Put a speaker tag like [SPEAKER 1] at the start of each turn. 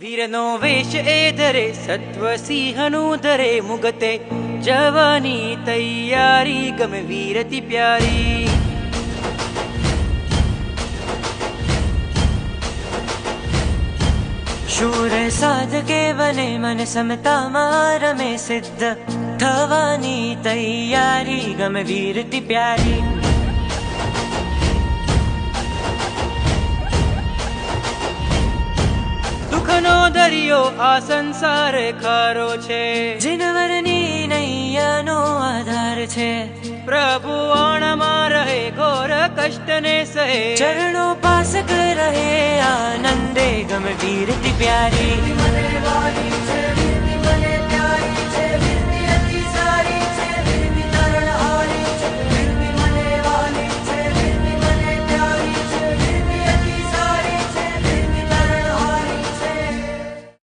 [SPEAKER 1] વીરનો વેશ એ ધરે સત્વ સિંહનું ધરે મુગતે જવાની તૈયારી ગમે વીરતી પ્યારી શૂર સાધકે બને મન સમતામાં રમે સિદ્ધ થવાની તૈયારી ગમે વીરતી પ્યારી દુઃખનો દરિયો આ સંસાર ખારો છે જીનવરની નૈયાનો આધાર છે પ્રભુ આણમાં રહે ઘોર કષ્ટને સહે ચરણો પાસક રહે આનંદે ગમે વીરતી પ્યારી